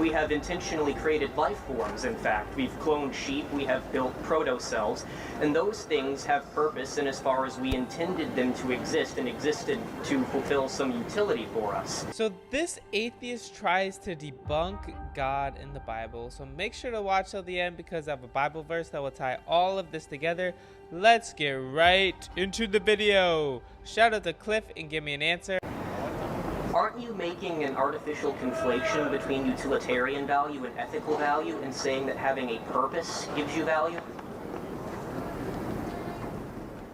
We have intentionally created life forms, in fact. We've cloned sheep, we have built proto-cells, and those things have purpose in as far as we intended them to exist and existed to fulfill some utility for us. So this atheist tries to debunk God in the Bible, so make sure to watch till the end because I have a Bible verse that will tie all of this together. Let's get right into the video. Shout out to Cliff and give me an answer. Aren't you making an artificial conflation between utilitarian value and ethical value and saying that having a purpose gives you value?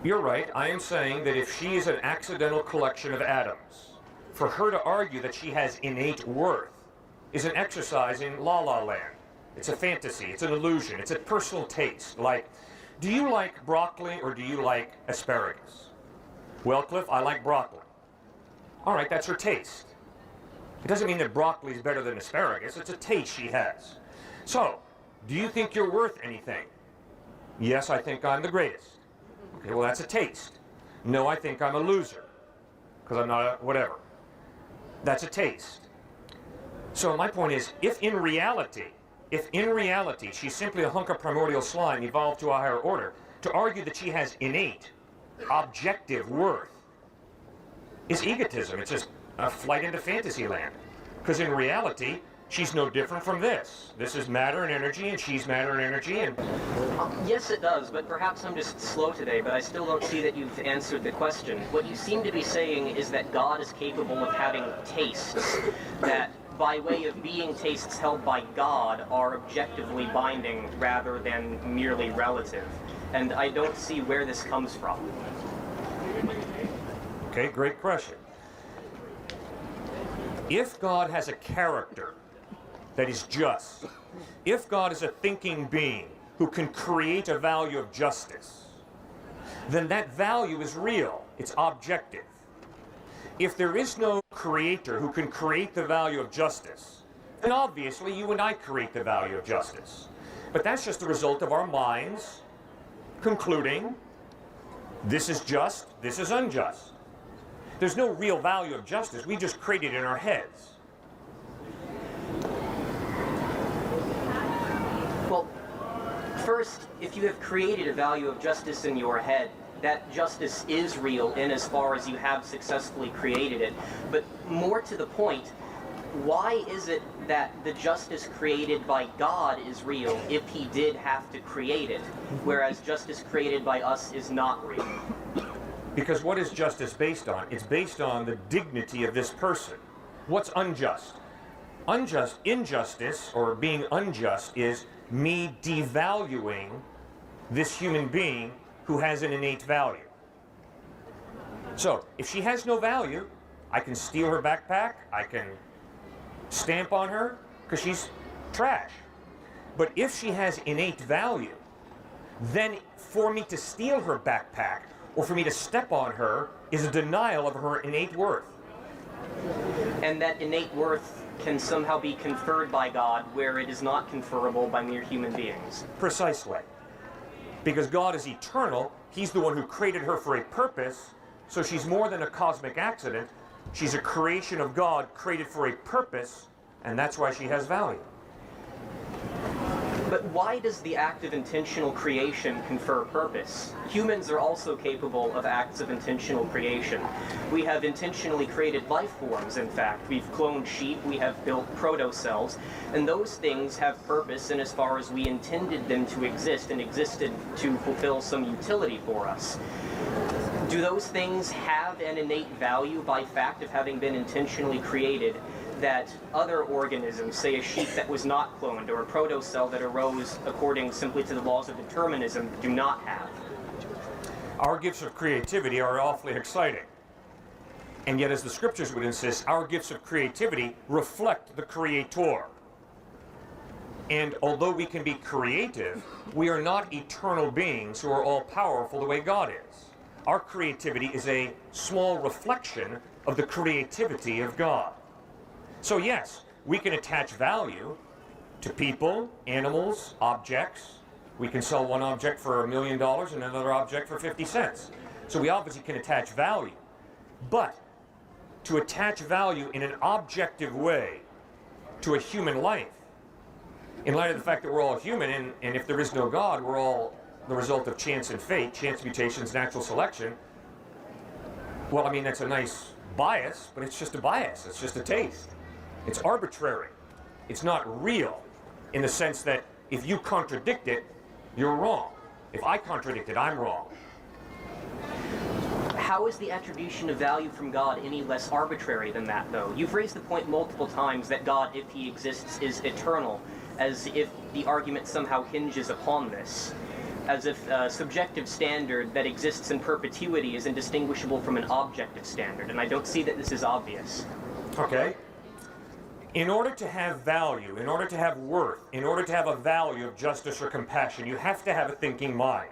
You're right. I am saying that if she is an accidental collection of atoms, for her to argue that she has innate worth is an exercise in la-la land. It's a fantasy. It's an illusion. It's a personal taste. Like, do you like broccoli or do you like asparagus? Well, Cliff, I like broccoli. All right, that's her taste. It doesn't mean that broccoli is better than asparagus. It's a taste she has. So, do you think you're worth anything? Yes, I think I'm the greatest. Okay, well, that's a taste. No, I think I'm a loser, because I'm not a whatever. That's a taste. So my point is, if in reality she's simply a hunk of primordial slime evolved to a higher order, to argue that she has innate, objective worth is egotism. It's just a flight into fantasy land. Because in reality, she's no different from this. This is matter and energy, and she's matter and energy, and... Yes, it does, but perhaps I'm just slow today, but I still don't see that you've answered the question. What you seem to be saying is that God is capable of having tastes, that by way of being tastes held by God are objectively binding rather than merely relative. And I don't see where this comes from. Okay, great question. If God has a character that is just, if God is a thinking being who can create a value of justice, then that value is real, it's objective. If there is no creator who can create the value of justice, then obviously you and I create the value of justice. But that's just the result of our minds concluding this is just, this is unjust. There's no real value of justice. We just create it in our heads. Well, first, if you have created a value of justice in your head, that justice is real in as far as you have successfully created it. But more to the point, why is it that the justice created by God is real if he did have to create it, whereas justice created by us is not real? Because what is justice based on? It's based on the dignity of this person. What's unjust? Injustice, or being unjust, is me devaluing this human being who has an innate value. So, if she has no value, I can steal her backpack, I can stamp on her, because she's trash. But if she has innate value, then for me to steal her backpack, or for me to step on her, is a denial of her innate worth. And that innate worth can somehow be conferred by God, where it is not conferable by mere human beings. Precisely. Because God is eternal, he's the one who created her for a purpose, so she's more than a cosmic accident. She's a creation of God created for a purpose, and that's why she has value. But why does the act of intentional creation confer purpose? Humans are also capable of acts of intentional creation. We have intentionally created life forms, in fact. We've cloned sheep, we have built proto-cells, and those things have purpose in as far as we intended them to exist and existed to fulfill some utility for us. Do those things have an innate value by fact of having been intentionally created that other organisms, say a sheep that was not cloned or a proto-cell that arose according simply to the laws of determinism, do not have? Our gifts of creativity are awfully exciting. And yet, as the scriptures would insist, our gifts of creativity reflect the Creator. And although we can be creative, we are not eternal beings who are all-powerful the way God is. Our creativity is a small reflection of the creativity of God. So yes, we can attach value to people, animals, objects. We can sell one object for $1 million and another object for 50 cents. So we obviously can attach value. But to attach value in an objective way to a human life. In light of the fact that we're all human, and if there is no God, we're all the result of chance and fate, chance mutations, natural selection. Well, I mean, that's a nice bias, but it's just a bias. It's just a taste. It's arbitrary. It's not real in the sense that if you contradict it, you're wrong. If I contradict it, I'm wrong. How is the attribution of value from God any less arbitrary than that, though? You've raised the point multiple times that God, if he exists, is eternal, as if the argument somehow hinges upon this, as if a subjective standard that exists in perpetuity is indistinguishable from an objective standard, and I don't see that this is obvious. Okay. In order to have value, in order to have worth, in order to have a value of justice or compassion, you have to have a thinking mind.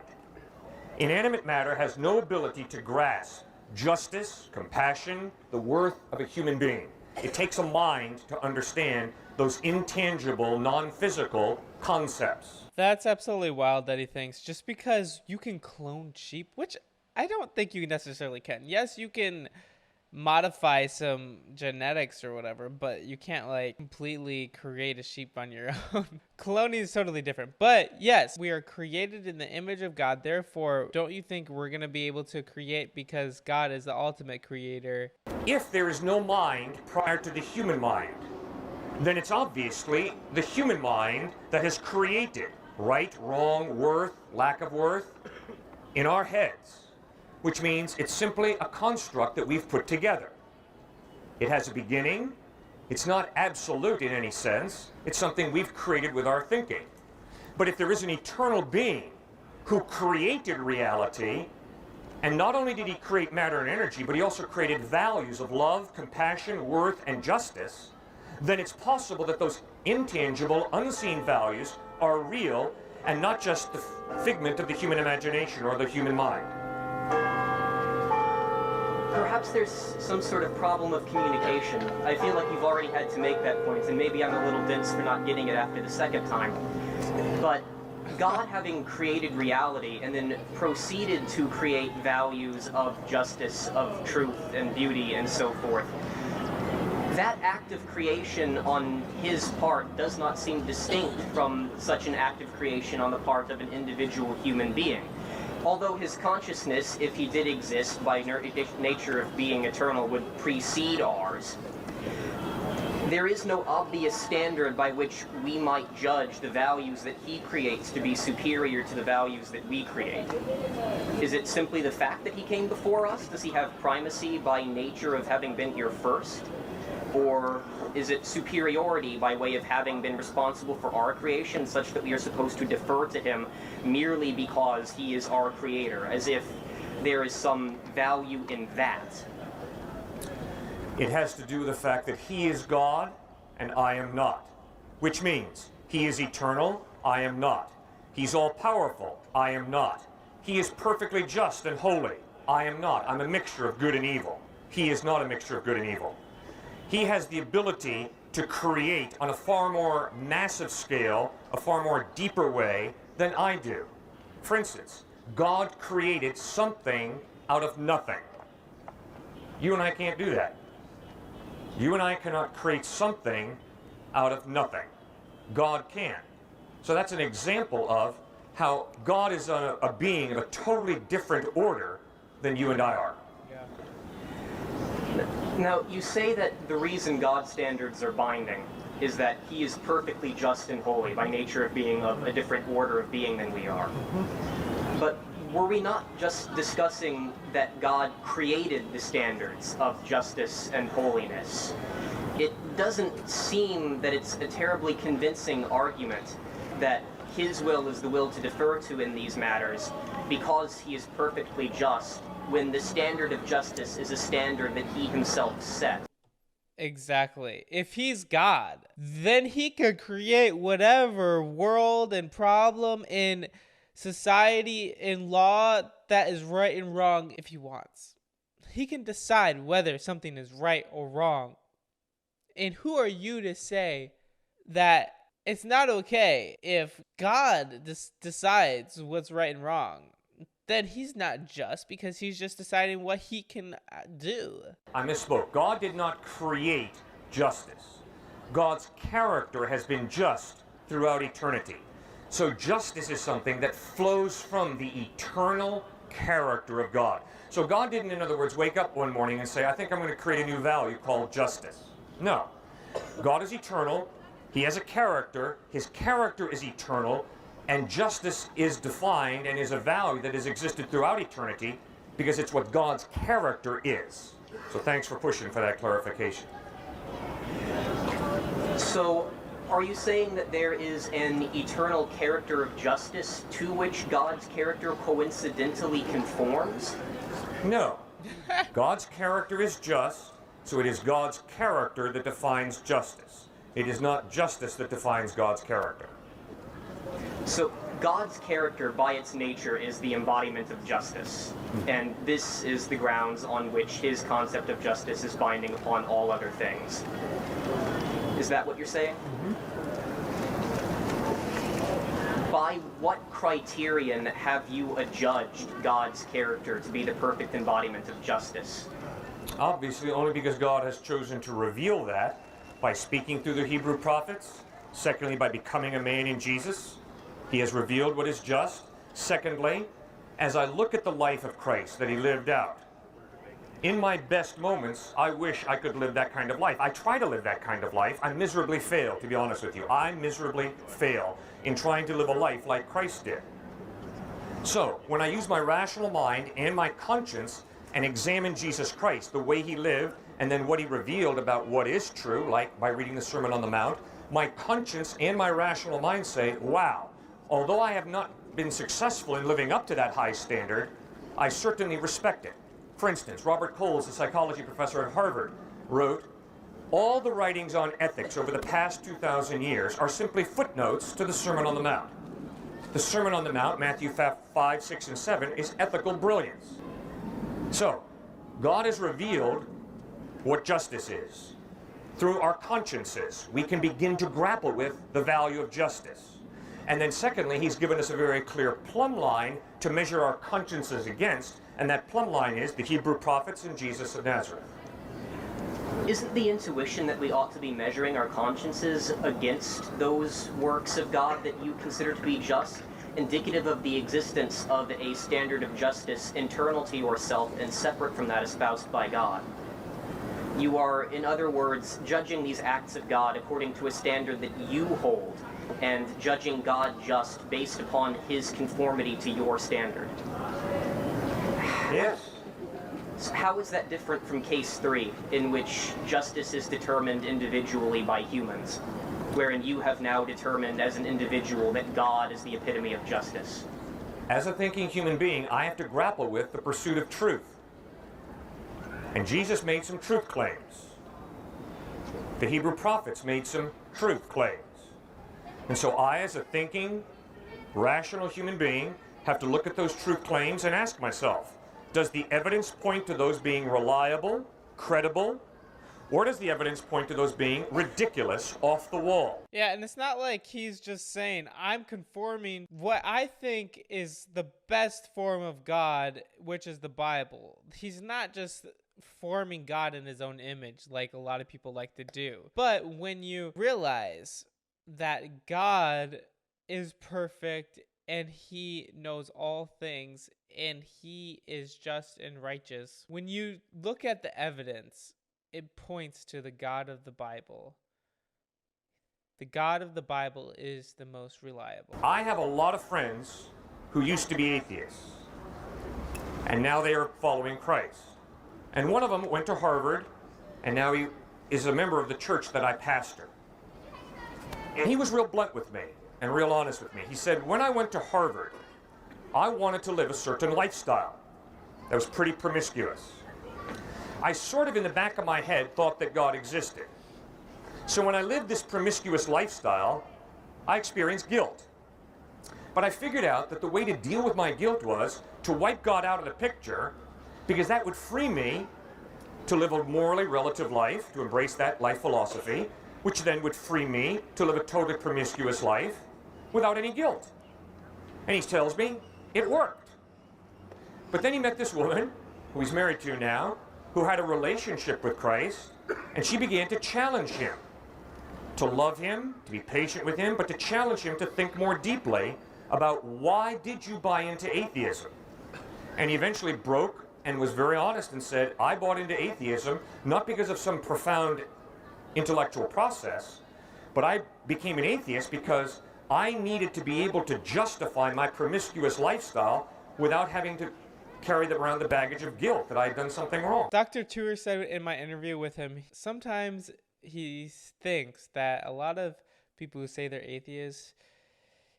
Inanimate matter has no ability to grasp justice, compassion, the worth of a human being. It takes a mind to understand those intangible, non-physical concepts. That's absolutely wild that he thinks just because you can clone sheep, which I don't think you necessarily can. Yes, you can modify some genetics or whatever, but you can't like completely create a sheep on your own. Cloning is totally different. But yes, we are created in the image of God. Therefore, don't you think we're going to be able to create because God is the ultimate creator? If there is no mind prior to the human mind, then it's obviously the human mind that has created right, wrong, worth, lack of worth in our heads, which means it's simply a construct that we've put together. It has a beginning. It's not absolute in any sense. It's something we've created with our thinking. But if there is an eternal being who created reality, and not only did he create matter and energy, but he also created values of love, compassion, worth, and justice, then it's possible that those intangible, unseen values are real and not just the figment of the human imagination or the human mind. Perhaps there's some sort of problem of communication. I feel like you've already had to make that point, and maybe I'm a little dense for not getting it after the second time. But God having created reality and then proceeded to create values of justice, of truth and beauty and so forth, that act of creation on his part does not seem distinct from such an act of creation on the part of an individual human being. Although his consciousness, if he did exist by nature of being eternal, would precede ours, there is no obvious standard by which we might judge the values that he creates to be superior to the values that we create. Is it simply the fact that he came before us? Does he have primacy by nature of having been here first? Or is it superiority by way of having been responsible for our creation, such that we are supposed to defer to him merely because he is our creator, as if there is some value in that? It has to do with the fact that he is God and I am not, which means he is eternal, I am not. He's all-powerful, I am not. He is perfectly just and holy, I am not. I'm a mixture of good and evil. He is not a mixture of good and evil. He has the ability to create on a far more massive scale, a far more deeper way than I do. For instance, God created something out of nothing. You and I can't do that. You and I cannot create something out of nothing. God can. So that's an example of how God is a being of a totally different order than you and I are. Now, you say that the reason God's standards are binding is that he is perfectly just and holy by nature of being of a different order of being than we are. But were we not just discussing that God created the standards of justice and holiness? It doesn't seem that it's a terribly convincing argument that his will is the will to defer to in these matters because he is perfectly just, when the standard of justice is a standard that he himself set. Exactly. If he's God, then he could create whatever world and problem in society and law that is right and wrong if he wants. He can decide whether something is right or wrong. And who are you to say that it's not okay if God decides what's right and wrong? Then he's not just because he's just deciding what he can do. I misspoke. God did not create justice. God's character has been just throughout eternity. So justice is something that flows from the eternal character of God. So God didn't, in other words, wake up one morning and say, I think I'm going to create a new value called justice. No. God is eternal. He has a character. His character is eternal. And justice is defined and is a value that has existed throughout eternity because it's what God's character is. So thanks for pushing for that clarification. So, are you saying that there is an eternal character of justice to which God's character coincidentally conforms? No. God's character is just, so it is God's character that defines justice. It is not justice that defines God's character. So, God's character, by its nature, is the embodiment of justice. And this is the grounds on which his concept of justice is binding upon all other things. Is that what you're saying? By what criterion have you adjudged God's character to be the perfect embodiment of justice? Obviously, only because God has chosen to reveal that by speaking through the Hebrew prophets. Secondly, by becoming a man in Jesus. He has revealed what is just. Secondly, as I look at the life of Christ that he lived out, in my best moments, I wish I could live that kind of life. I try to live that kind of life. I miserably fail, to be honest with you. I miserably fail in trying to live a life like Christ did. So, when I use my rational mind and my conscience and examine Jesus Christ, the way he lived, and then what he revealed about what is true, like by reading the Sermon on the Mount, my conscience and my rational mind say, wow, although I have not been successful in living up to that high standard, I certainly respect it. For instance, Robert Coles, a psychology professor at Harvard, wrote, all the writings on ethics over the past 2,000 years are simply footnotes to the Sermon on the Mount. The Sermon on the Mount, Matthew 5, 6, and 7, is ethical brilliance. So, God has revealed what justice is. Through our consciences, we can begin to grapple with the value of justice. And then secondly, he's given us a very clear plumb line to measure our consciences against, and that plumb line is the Hebrew prophets and Jesus of Nazareth. Isn't the intuition that we ought to be measuring our consciences against those works of God that you consider to be just indicative of the existence of a standard of justice internal to yourself and separate from that espoused by God? You are, in other words, judging these acts of God according to a standard that you hold, and judging God just based upon his conformity to your standard. Yes. So how is that different from case 3, in which justice is determined individually by humans, wherein you have now determined as an individual that God is the epitome of justice? As a thinking human being, I have to grapple with the pursuit of truth. And Jesus made some truth claims. The Hebrew prophets made some truth claims. And so I, as a thinking, rational human being, have to look at those truth claims and ask myself, does the evidence point to those being reliable, credible, or does the evidence point to those being ridiculous, off the wall? Yeah, and it's not like he's just saying, I'm conforming what I think is the best form of God, which is the Bible. He's not just forming God in his own image like a lot of people like to do. But when you realize that God is perfect and he knows all things and he is just and righteous, when you look at the evidence, it points to the God of the Bible. The God of the Bible is the most reliable. I have a lot of friends who used to be atheists, and now they are following Christ. And one of them went to Harvard, and now he is a member of the church that I pastor. And he was real blunt with me and real honest with me. He said, when I went to Harvard, I wanted to live a certain lifestyle that was pretty promiscuous. I sort of in the back of my head thought that God existed. So when I lived this promiscuous lifestyle, I experienced guilt. But I figured out that the way to deal with my guilt was to wipe God out of the picture, because that would free me to live a morally relative life, to embrace that life philosophy, which then would free me to live a totally promiscuous life without any guilt. And he tells me it worked. But then he met this woman, who he's married to now, who had a relationship with Christ, and she began to challenge him. to love him, to be patient with him, but to challenge him to think more deeply about why did you buy into atheism? And he eventually broke and was very honest and said, I bought into atheism not because of some profound intellectual process, but I became an atheist because I needed to be able to justify my promiscuous lifestyle without having to carry around the baggage of guilt that I had done something wrong. Dr. Tour said in my interview with him, sometimes he thinks that a lot of people who say they're atheists,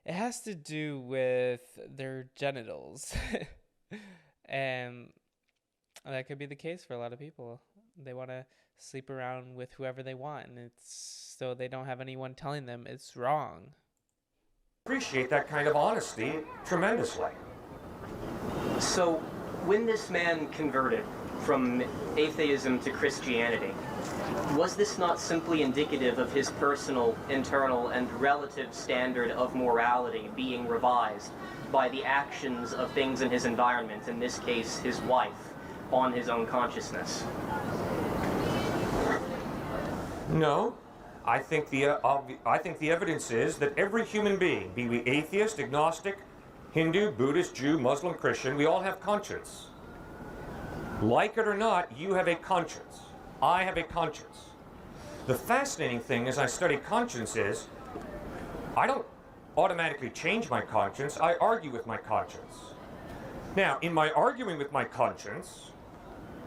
it has to do with their genitals. And that could be the case for a lot of people. They want to sleep around with whoever they want, and it's so they don't have anyone telling them it's wrong. Appreciate that kind of honesty tremendously. So, when this man converted from atheism to Christianity, was this not simply indicative of his personal, internal, and relative standard of morality being revised by the actions of things in his environment, in this case, his wife, on his own consciousness? No. I think the evidence is that every human being, be we atheist, agnostic, Hindu, Buddhist, Jew, Muslim, Christian, we all have conscience. Like it or not, you have a conscience. I have a conscience. The fascinating thing as I study conscience is, I don't automatically change my conscience, I argue with my conscience. Now, in my arguing with my conscience,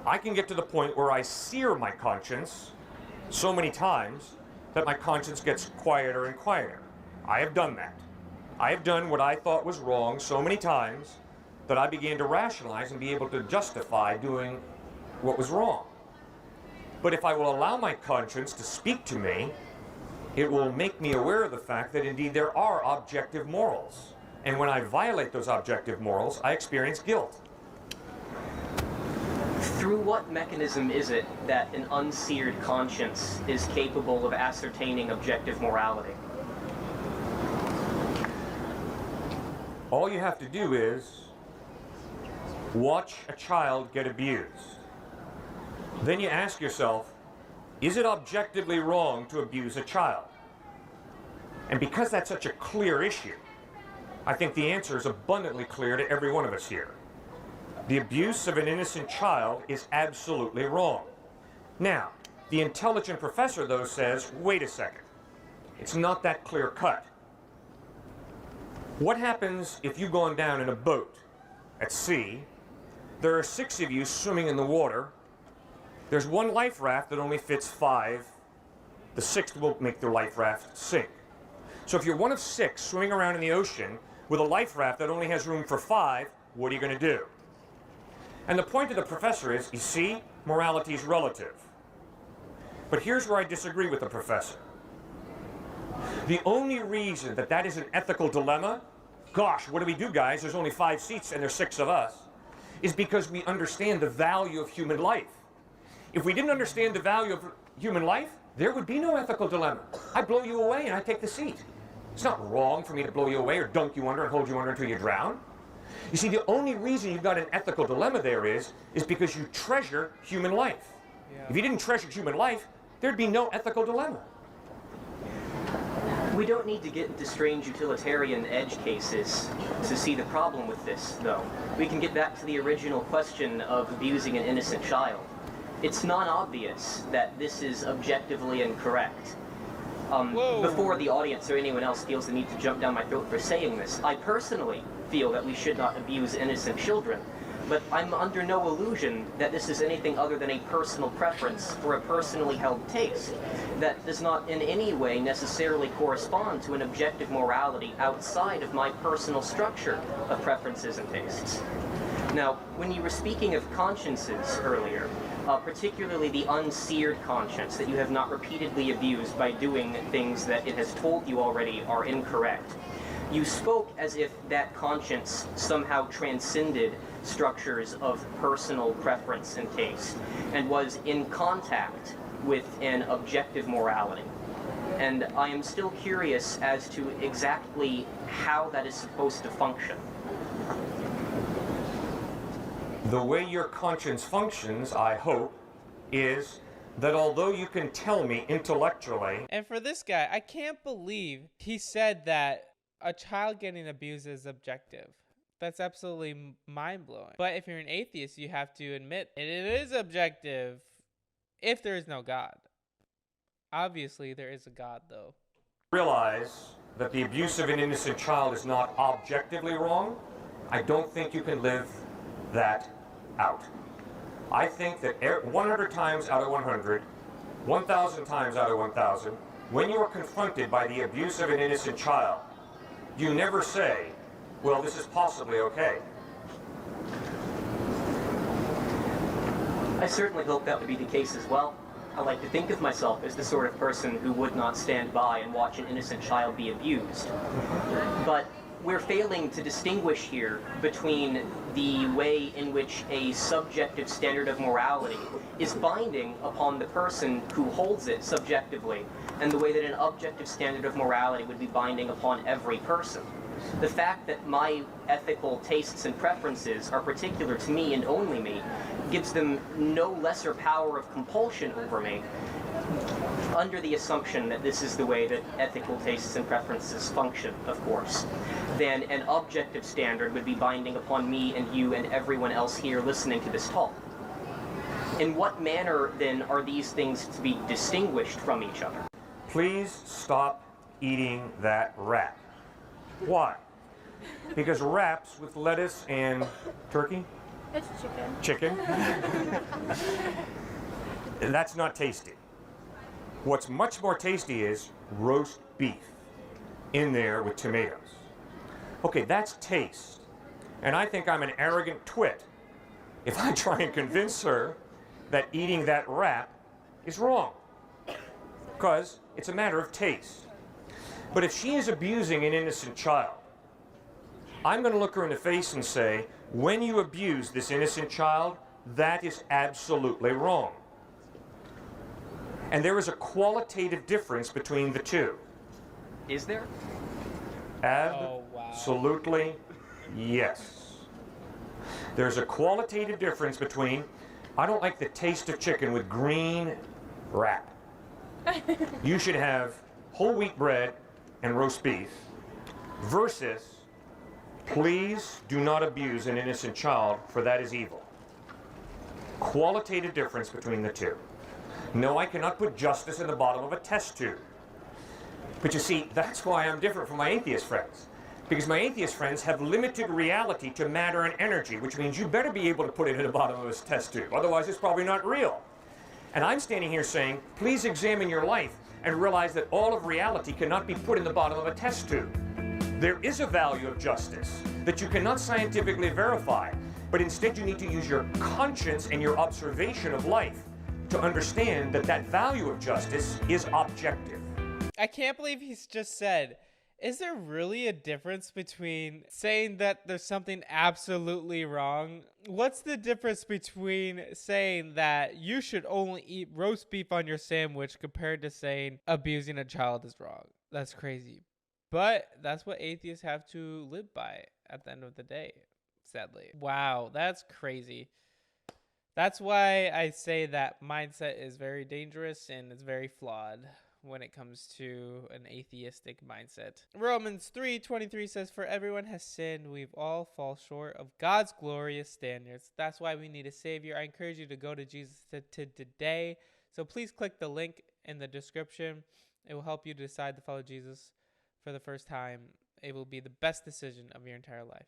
I can get to the point where I sear my conscience so many times that my conscience gets quieter and quieter. I have done that. I have done what I thought was wrong so many times that I began to rationalize and be able to justify doing what was wrong. But if I will allow my conscience to speak to me, it will make me aware of the fact that indeed there are objective morals. And when I violate those objective morals, I experience guilt. Through what mechanism is it that an unseared conscience is capable of ascertaining objective morality? All you have to do is watch a child get abused. Then you ask yourself, is it objectively wrong to abuse a child? And because that's such a clear issue, I think the answer is abundantly clear to every one of us here. The abuse of an innocent child is absolutely wrong. Now, the intelligent professor, though, says, wait a second. It's not that clear cut. What happens if you've gone down in a boat at sea? There are 6 of you swimming in the water. There's one life raft that only fits 5. The 6th will make the life raft sink. So if you're one of 6 swimming around in the ocean with a life raft that only has room for 5, what are you going to do? And the point of the professor is, you see, morality is relative. But here's where I disagree with the professor. The only reason that that is an ethical dilemma, gosh, what do we do, guys? There's only 5 seats and there's 6 of us, is because we understand the value of human life. If we didn't understand the value of human life, there would be no ethical dilemma. I blow you away and I take the seat. It's not wrong for me to blow you away or dunk you under and hold you under until you drown. You see, the only reason you've got an ethical dilemma there is because you treasure human life. Yeah. If you didn't treasure human life, there'd be no ethical dilemma. We don't need to get into strange utilitarian edge cases to see the problem with this, though. We can get back to the original question of abusing an innocent child. It's not obvious that this is objectively incorrect. Before the audience or anyone else feels the need to jump down my throat for saying this, I personally feel that we should not abuse innocent children, but I'm under no illusion that this is anything other than a personal preference or a personally held taste that does not in any way necessarily correspond to an objective morality outside of my personal structure of preferences and tastes. Now, when you were speaking of consciences earlier, particularly the unseared conscience that you have not repeatedly abused by doing things that it has told you already are incorrect, you spoke as if that conscience somehow transcended structures of personal preference and taste and was in contact with an objective morality. And I am still curious as to exactly how that is supposed to function. The way your conscience functions, I hope, is that although you can tell me intellectually, And for this guy, I can't believe he said that a child getting abused is objective. That's absolutely mind-blowing. But if you're an atheist, you have to admit it is objective if there is no God. Obviously, there is a God, though. realize that the abuse of an innocent child is not objectively wrong, I don't think you can live that out. I think that 100 times out of 100, 1,000 times out of 1,000, when you are confronted by the abuse of an innocent child, you never say, well, this is possibly okay. I certainly hope that would be the case as well. I like to think of myself as the sort of person who would not stand by and watch an innocent child be abused. But we're failing to distinguish here between the way in which a subjective standard of morality is binding upon the person who holds it subjectively, and the way that an objective standard of morality would be binding upon every person. The fact that my ethical tastes and preferences are particular to me and only me gives them no lesser power of compulsion over me, under the assumption that this is the way that ethical tastes and preferences function, of course, than an objective standard would be binding upon me and you and everyone else here listening to this talk. In what manner, then, are these things to be distinguished from each other? Please stop eating that wrap. Why? Because wraps with lettuce and turkey? It's chicken. Chicken? That's not tasty. What's much more tasty is roast beef in there with tomatoes. Okay, that's taste. And I think I'm an arrogant twit if I try and convince her that eating that wrap is wrong. Because it's a matter of taste. But if she is abusing an innocent child, I'm going to look her in the face and say, when you abuse this innocent child, that is absolutely wrong. And there is a qualitative difference between the two. Is there? Absolutely, yes. There's a qualitative difference between, I don't like the taste of chicken with green wrap. You should have whole wheat bread and roast beef, versus, please do not abuse an innocent child, for that is evil. Qualitative difference between the two. No, I cannot put justice in the bottom of a test tube. But you see, that's why I'm different from my atheist friends. Because my atheist friends have limited reality to matter and energy, which means you better be able to put it in the bottom of a test tube. Otherwise, it's probably not real. And I'm standing here saying, please examine your life and realize that all of reality cannot be put in the bottom of a test tube. There is a value of justice that you cannot scientifically verify, but instead you need to use your conscience and your observation of life to understand that that value of justice is objective. I can't believe he's just said, is there really a difference between saying that there's something absolutely wrong? What's the difference between saying that you should only eat roast beef on your sandwich compared to saying abusing a child is wrong? That's crazy. But that's what atheists have to live by at the end of the day, sadly. Wow, that's crazy. That's why I say that mindset is very dangerous and it's very flawed when it comes to an atheistic mindset. Romans 3:23 says, for everyone has sinned, we've all fall short of God's glorious standards. That's why we need a savior. I encourage you to go to Jesus today. So please click the link in the description. It will help you decide to follow Jesus for the first time. It will be the best decision of your entire life.